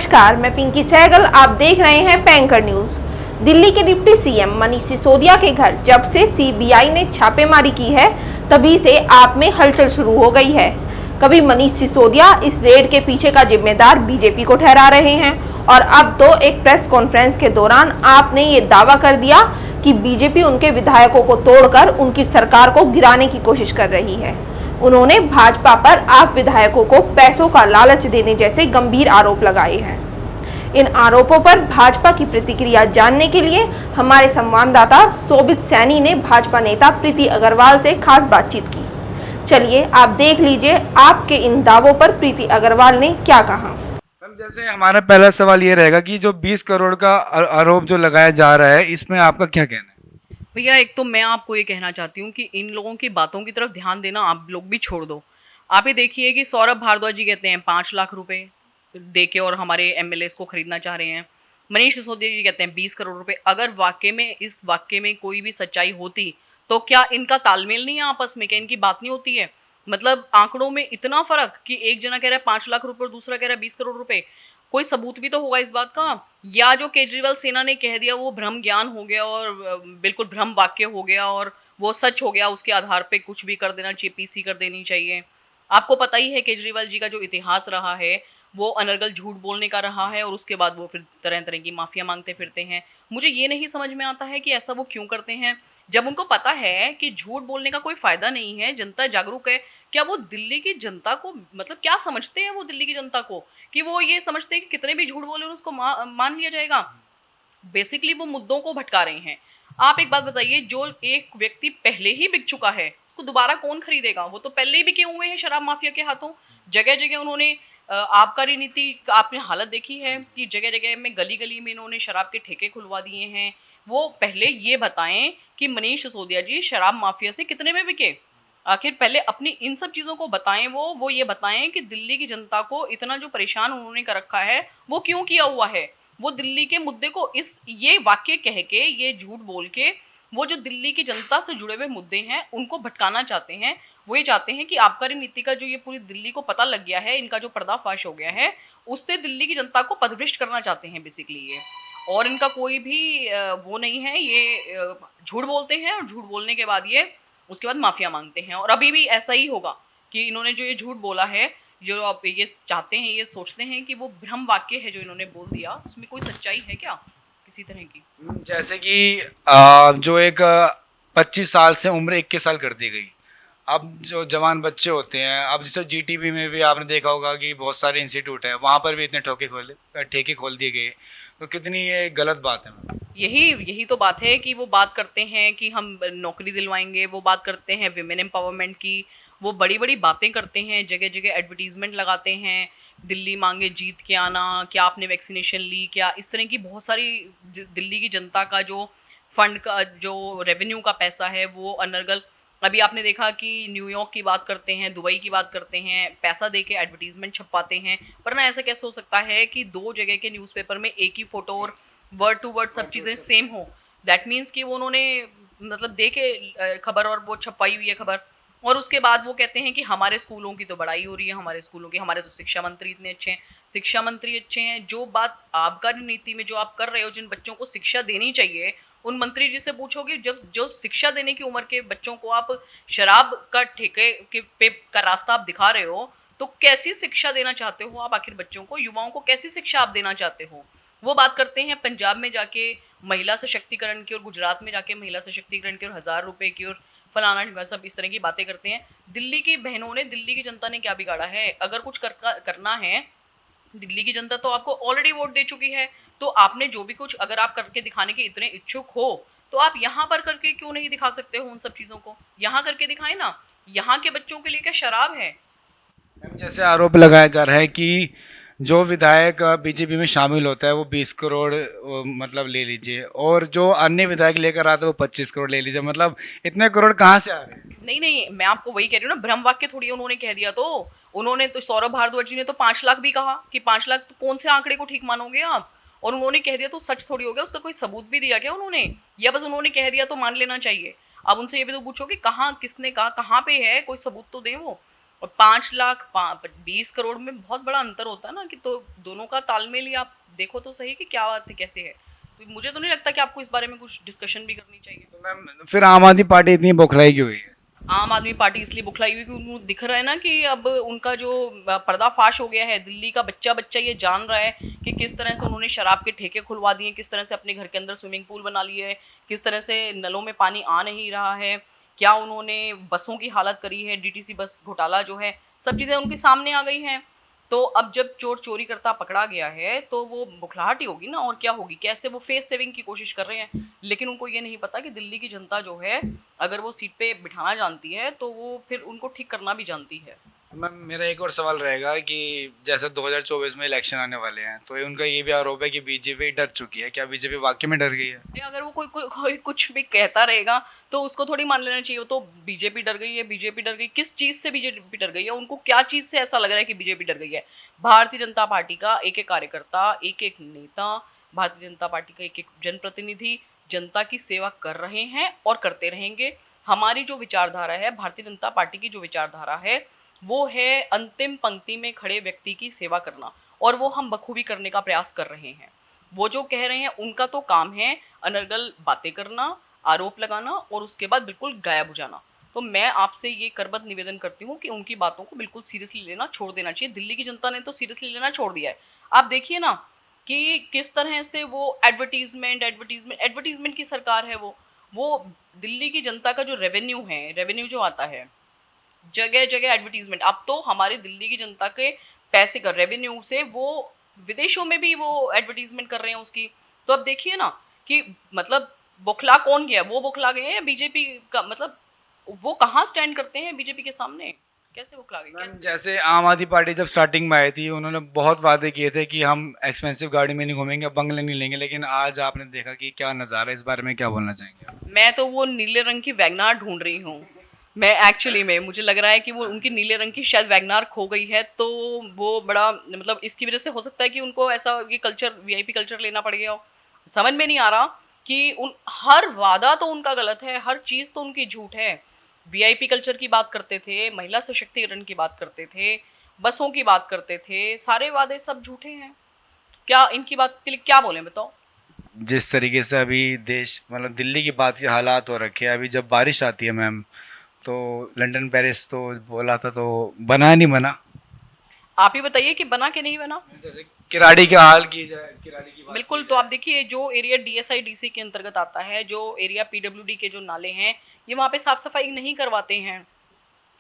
नमस्कार, मैं पिंकी सहगल। आप देख रहे हैं पैंकर न्यूज। दिल्ली के डिप्टी सीएम मनीष सिसोदिया के घर जब से सीबीआई ने छापेमारी की है, तभी से आप में हलचल शुरू हो गई है। कभी मनीष सिसोदिया इस रेड के पीछे का जिम्मेदार बीजेपी को ठहरा रहे हैं और अब तो एक प्रेस कॉन्फ्रेंस के दौरान आपने ये दावा कर दिया कि बीजेपी उनके विधायकों को तोड़कर उनकी सरकार को गिराने की कोशिश कर रही है। उन्होंने भाजपा पर आप विधायकों को पैसों का लालच देने जैसे गंभीर आरोप लगाए हैं। इन आरोपों पर भाजपा की प्रतिक्रिया जानने के लिए हमारे संवाददाता शोभित सैनी ने भाजपा नेता प्रीति अग्रवाल से खास बातचीत की। चलिए आप देख लीजिए आपके इन दावों पर प्रीति अग्रवाल ने क्या कहा। मैम, जैसे हमारा पहला सवाल ये रहेगा कि जो 20 करोड़ का आरोप जो लगाया जा रहा है, इसमें आपका क्या कहना है? भैया, एक तो मैं आपको ये कहना चाहती हूँ कि इन लोगों की बातों की तरफ ध्यान देना आप लोग भी छोड़ दो। आप ये देखिए कि सौरभ भारद्वाज जी कहते हैं 5 लाख रुपए दे के और हमारे एमएलएस को खरीदना चाह रहे हैं। मनीष सिसोदिया जी कहते हैं 20 करोड़ रुपए। अगर वाकई में इस वाक्य में कोई भी सच्चाई होती तो क्या इनका तालमेल नहीं है आपस में? क्या इनकी बात नहीं होती है? मतलब आंकड़ों में इतना फर्क कि एक जना कह रहा है 5 लाख रुपए और दूसरा कह रहा है 20 करोड़ रुपए। कोई सबूत भी तो होगा इस बात का। या जो केजरीवाल सेना ने कह दिया वो भ्रम ज्ञान हो गया और बिल्कुल भ्रम वाक्य हो गया और वो सच हो गया, उसके आधार पे कुछ भी कर देना चाहिए, पीसी कर देनी चाहिए। आपको पता ही है केजरीवाल जी का जो इतिहास रहा है वो अनर्गल झूठ बोलने का रहा है और उसके बाद वो फिर तरह तरह की माफिया मांगते फिरते हैं। मुझे ये नहीं समझ में आता है कि ऐसा वो क्यों करते हैं जब उनको पता है कि झूठ बोलने का कोई फायदा नहीं है, जनता जागरूक है। क्या वो दिल्ली की जनता को मतलब क्या समझते हैं? वो दिल्ली की जनता को कि वो ये समझते हैं कि कितने भी झूठ बोले उसको मान लिया जाएगा। बेसिकली वो मुद्दों को भटका रहे हैं। आप एक बात बताइए, जो एक व्यक्ति पहले ही बिक चुका है उसको दोबारा कौन खरीदेगा? वो तो पहले ही बिके हुए हैं शराब माफिया के हाथों। जगह जगह उन्होंने आबकारी नीति आपने हालत देखी है कि जगह जगह में गली गली में इन्होंने शराब के ठेके खुलवा दिए हैं। वो पहले ये बताएं कि मनीष सिसोदिया जी शराब माफिया से कितने में बिके। आखिर पहले अपनी इन सब चीज़ों को बताएं। वो ये बताएं कि दिल्ली की जनता को इतना जो परेशान उन्होंने कर रखा है वो क्यों किया हुआ है। वो दिल्ली के मुद्दे को इस ये वाक्य कह के, ये झूठ बोल के, वो जो दिल्ली की जनता से जुड़े हुए मुद्दे हैं उनको भटकाना चाहते हैं। वो ये चाहते हैं कि आबकारी नीति का जो ये पूरी दिल्ली को पता लग गया है, इनका जो पर्दाफाश हो गया है, उससे दिल्ली की जनता को पदभ्रष्ट करना चाहते हैं बेसिकली ये। और इनका कोई भी वो नहीं है। ये झूठ बोलते हैं और झूठ बोलने के बाद ये उसके बाद माफिया मांगते हैं। और अभी भी ऐसा ही होगा कि इन्होंने जो ये झूठ बोला है, जो आप ये चाहते हैं, ये सोचते हैं कि वो भ्रम वाक्य है जो इन्होंने बोल दिया, उसमें कोई सच्चाई है क्या किसी तरह की? जैसे कि जो एक 25 साल से उम्र 21 साल कर दी गई। अब जो जवान बच्चे होते हैं, अब जैसे जीटीबी में भी आपने देखा होगा कि बहुत सारे इंस्टीट्यूट हैं, वहाँ पर भी इतने ठेके खोल दिए गए। तो कितनी ये गलत बात है। यही तो बात है कि वो बात करते हैं कि हम नौकरी दिलवाएंगे, वो बात करते हैं विमेन एम्पावरमेंट की, वो बड़ी बड़ी बातें करते हैं, जगह जगह एडवर्टीजमेंट लगाते हैं, दिल्ली मांगे जीत के आना, क्या आपने वैक्सीनेशन ली, क्या इस तरह की बहुत सारी दिल्ली की जनता का जो फंड का जो रेवेन्यू का पैसा है वो अनर्गल। अभी आपने देखा कि न्यूयॉर्क की बात करते हैं, दुबई की बात करते हैं, पैसा दे के एडवर्टीजमेंट छपवाते हैं। पर ना ऐसा कैसे हो सकता है कि 2 जगह के न्यूज़पेपर में एक ही फोटो और वर्ड टू वर्ड सब चीज़ें सेम हो? दैट मीन्स कि वो उन्होंने मतलब दे के खबर और वो छपवाई हुई है खबर, और उसके बाद वो कहते हैं कि हमारे स्कूलों की तो बड़ाई हो रही है, हमारे स्कूलों की, हमारे तो शिक्षा मंत्री इतने अच्छे हैं, शिक्षा मंत्री अच्छे हैं। जो बात आबकारी नीति में जो आप कर रहे हो, जिन बच्चों को शिक्षा देनी चाहिए, उन मंत्री जी से पूछोगे जब जो शिक्षा देने की उम्र के बच्चों को आप शराब का ठेके के पे का रास्ता आप दिखा रहे हो, तो कैसी शिक्षा देना चाहते हो आप? आखिर बच्चों को, युवाओं को कैसी शिक्षा आप देना चाहते हो? वो बात करते हैं पंजाब में जाके महिला सशक्तिकरण की और गुजरात में जाके महिला सशक्तिकरण की और 1000 रुपए की और फलाना सब इस तरह की बातें करते हैं। दिल्ली की बहनों ने, दिल्ली की जनता ने क्या बिगाड़ा है? अगर कुछ करना है, दिल्ली की जनता तो आपको ऑलरेडी वोट दे चुकी है। तो आपने जो भी कुछ अगर आप करके दिखाने के इतने इच्छुक हो तो आप यहाँ पर करके क्यों नहीं दिखा सकते हो? उन सब चीज़ों को यहाँ करके दिखाएं ना। यहाँ के बच्चों के लिए क्या शराब है? जैसे आरोप लगाया जा रहा है कि जो विधायक बीजेपी में शामिल होता है वो 20 करोड़ मतलब ले लीजिए, और जो अन्य विधायक लेकर आते हैं वो 25 करोड़ ले लीजिए। मतलब इतने करोड़ कहाँ से आ रहे हैं? नहीं नहीं, मैं आपको वही कह रही हूँ ना, भ्रम वाक्य थोड़ी उन्होंने कह दिया। तो उन्होंने तो सौरभ भारद्वाज जी ने तो 5 लाख भी कहा कि 5 लाख, तो कौन से आंकड़े को ठीक मानोगे आप? और उन्होंने कह दिया तो सच थोड़ी हो गया, उसका कोई सबूत भी दिया क्या उन्होंने? या बस उन्होंने कह दिया तो मान लेना चाहिए? अब उनसे ये भी तो पूछो कि कहाँ, किसने कहा, कहाँ पे है, कोई सबूत तो दें वो। और 5,20,00,000 में बहुत बड़ा अंतर होता है ना, कि तो दोनों का तालमेल ही आप देखो तो सही कि क्या बात है, कैसे है। तो मुझे तो नहीं लगता कि आपको इस बारे में कुछ डिस्कशन भी करनी चाहिए। तो मैम फिर आम आदमी पार्टी इतनी बौखलाई क्यों हुई है? आम आदमी पार्टी इसलिए बुखलाई हुई कि उनको दिख रहा है ना कि अब उनका जो पर्दाफाश हो गया है, दिल्ली का बच्चा बच्चा ये जान रहा है कि किस तरह से उन्होंने शराब के ठेके खुलवा दिए, किस तरह से अपने घर के अंदर स्विमिंग पूल बना लिए है, किस तरह से नलों में पानी आ नहीं रहा है, क्या उन्होंने बसों की हालत करी है, डीटीसी बस घोटाला जो है, सब चीज़ें उनके सामने आ गई हैं। तो अब जब चोर चोरी करता पकड़ा गया है तो वो बुखलाहट ही होगी ना, और क्या होगी। कैसे वो फेस सेविंग की कोशिश कर रहे हैं, लेकिन उनको ये नहीं पता कि दिल्ली की जनता जो है, अगर वो सीट पे बिठाना जानती है तो वो फिर उनको ठीक करना भी जानती है। मैम मेरा एक और सवाल रहेगा कि जैसे 2024 में इलेक्शन आने वाले हैं, तो ये उनका ये भी आरोप है कि बीजेपी डर चुकी है। क्या बीजेपी वाकई में डर गई है? अगर वो कोई कुछ भी कहता रहेगा तो उसको थोड़ी मान लेना चाहिए। वो तो बीजेपी डर गई है, बीजेपी डर गई, किस चीज़ से बीजेपी डर गई है? उनको क्या चीज़ से ऐसा लग रहा है कि बीजेपी डर गई है? भारतीय जनता पार्टी का एक एक कार्यकर्ता, एक एक नेता, भारतीय जनता पार्टी का एक एक जनप्रतिनिधि जनता की सेवा कर रहे हैं और करते रहेंगे। हमारी जो विचारधारा है, भारतीय जनता पार्टी की जो विचारधारा है, वो है अंतिम पंक्ति में खड़े व्यक्ति की सेवा करना, और वो हम बखूबी करने का प्रयास कर रहे हैं। वो जो कह रहे हैं उनका तो काम है अनर्गल बातें करना, आरोप लगाना और उसके बाद बिल्कुल गायब हो जाना। तो मैं आपसे ये करबद्ध निवेदन करती हूँ कि उनकी बातों को बिल्कुल सीरियसली लेना छोड़ देना चाहिए। दिल्ली की जनता ने तो सीरियसली लेना छोड़ दिया है। आप देखिए ना कि किस तरह से वो एडवर्टीजमेंट की सरकार है। वो दिल्ली की जनता का जो रेवेन्यू जो आता है, जगह जगह एडवर्टीजमेंट। अब तो हमारी दिल्ली की जनता के पैसे का रेवेन्यू से वो विदेशों में भी वो एडवर्टीजमेंट कर रहे हैं उसकी। तो अब देखिए ना कि मतलब बौखला कौन गया, वो बौखला गए या बीजेपी का, मतलब वो कहाँ स्टैंड करते हैं बीजेपी के सामने, कैसे बौखला गए? मैम जैसे आम आदमी पार्टी जब स्टार्टिंग में आई थी, उन्होंने बहुत वादे किए थे कि हम एक्सपेंसिव गाड़ी में नहीं घूमेंगे, बंगले नहीं लेंगे, लेकिन आज आपने देखा कि क्या नज़ारा है। इस बारे में क्या बोलना चाहेंगे? मैं तो वो नीले रंग की वैगनार ढूंढ रही हूँ। मैं एक्चुअली में मुझे लग रहा है कि वो उनकी नीले रंग की शायद वैगनार खो गई है, तो वो बड़ा मतलब इसकी वजह से हो सकता है कि उनको ऐसा ये कल्चर, वीआईपी कल्चर लेना पड़ गया हो। समझ में नहीं आ रहा कि उन हर वादा तो उनका गलत है, हर चीज़ तो उनकी झूठ है। वीआईपी कल्चर की बात करते थे, महिला सशक्तिकरण की बात करते थे, बसों की बात करते थे, सारे वादे सब झूठे हैं। क्या इनकी बात के लिए क्या बोलें बताओ? जिस तरीके से अभी देश मतलब दिल्ली की बात के हालात हो रखे हैं, अभी जब बारिश आती है मैम, तो लंदन पेरिस तो बोला था, तो बना नहीं बना? आप ही बताइए कि बना कि नहीं बना। जैसे किराड़ी का हाल की जाए, किराड़ी की बात बिल्कुल। तो आप देखिए जो एरिया डीएसआई डीसी के अंतर्गत आता है, जो एरिया पीडब्ल्यूडी के जो नाले हैं, ये वहाँ पे साफ सफाई नहीं करवाते हैं।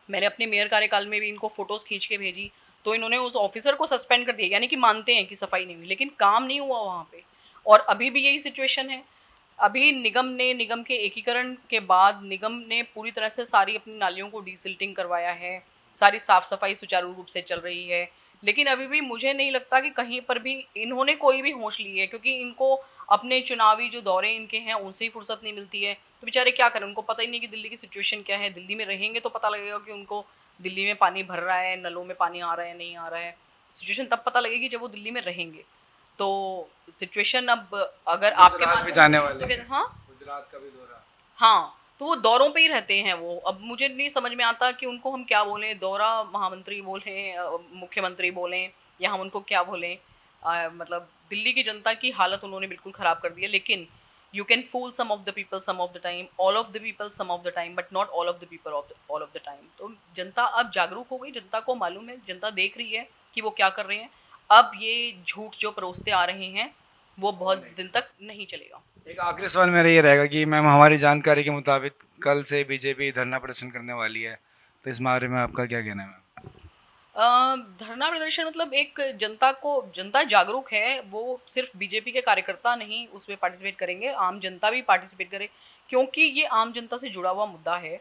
मैंने अपने मेयर कार्यकाल में भी इनको फोटोज खींच के भेजी, तो इन्होंने उस ऑफिसर को सस्पेंड कर दिया, यानी कि मानते हैं कि सफाई नहीं हुई, लेकिन काम नहीं हुआ वहाँ पे। और अभी भी यही सिचुएशन है। अभी निगम के एकीकरण के बाद निगम ने पूरी तरह से सारी अपनी नालियों को डीसिल्टिंग करवाया है, सारी साफ सफाई सुचारू रूप से चल रही है, लेकिन अभी भी मुझे नहीं लगता कि कहीं पर भी इन्होंने कोई भी होश ली है, क्योंकि इनको अपने चुनावी जो दौरे इनके हैं उनसे ही फुर्सत नहीं मिलती है। तो बेचारे क्या करें, उनको पता ही नहीं कि दिल्ली की सिचुएशन क्या है। दिल्ली में रहेंगे तो पता लगेगा कि उनको दिल्ली में पानी भर रहा है, नलों में पानी आ रहा है, नहीं आ रहा है। सिचुएशन तब पता लगेगी जब वो दिल्ली में रहेंगे। तो सिचुएशन अब अगर आपके गुजरात पास भी जाने वाले हैं। हाँ गुजरात का भी दौरा। हाँ, तो वो दौरों पे ही रहते हैं वो। अब मुझे नहीं समझ में आता कि उनको हम क्या बोलें, दौरा महामंत्री बोलें, मुख्यमंत्री बोलें, या हम उनको क्या बोलें। मतलब दिल्ली की जनता की हालत उन्होंने बिल्कुल ख़राब कर दी है। लेकिन you can fool some of the people some of the time, all of the people some of the time, but not all of the people all of the time. तो जनता अब जागरूक हो गई, जनता को मालूम है, जनता देख रही है कि वो क्या कर रहे हैं। अब ये झूठ जो परोसते आ रहे हैं वो बहुत दिन तक नहीं चलेगा। एक आखिरी सवाल मेरा ये रहेगा कि मैम हमारी जानकारी के मुताबिक कल से बीजेपी धरना प्रदर्शन करने वाली है, तो इस बारे में आपका क्या कहना है मैम? धरना प्रदर्शन मतलब एक जनता जागरूक है, वो सिर्फ बीजेपी के कार्यकर्ता नहीं उसमें पार्टिसिपेट करेंगे, आम जनता भी पार्टिसिपेट करे, क्योंकि ये आम जनता से जुड़ा हुआ मुद्दा है।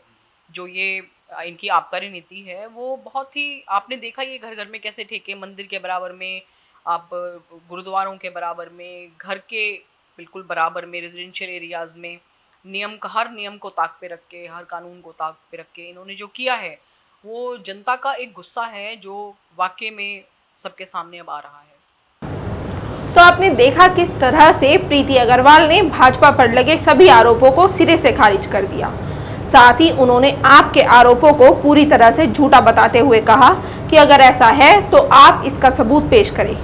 जो ये इनकी आबकारी नीति है वो बहुत ही, आपने देखा ये घर घर में कैसे ठेके, मंदिर के बराबर में, आप गुरुद्वारों के बराबर में, घर के बिल्कुल बराबर में, रेजिडेंशियल एरियाज़ में हर नियम को ताक पे रख के, हर कानून को ताक पे रख के इन्होंने जो किया है, वो जनता का एक गुस्सा है जो वाकई में सबके सामने अब आ रहा है। तो आपने देखा किस तरह से प्रीति अग्रवाल ने भाजपा पर लगे सभी आरोपों को सिरे से खारिज कर दिया। साथ ही उन्होंने आपके आरोपों को पूरी तरह से झूठा बताते हुए कहा कि अगर ऐसा है तो आप इसका सबूत पेश करें।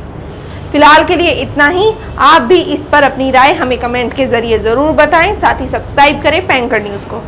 फिलहाल के लिए इतना ही। आप भी इस पर अपनी राय हमें कमेंट के जरिए जरूर बताएं। साथ ही सब्सक्राइब करें पैंकर न्यूज़ को।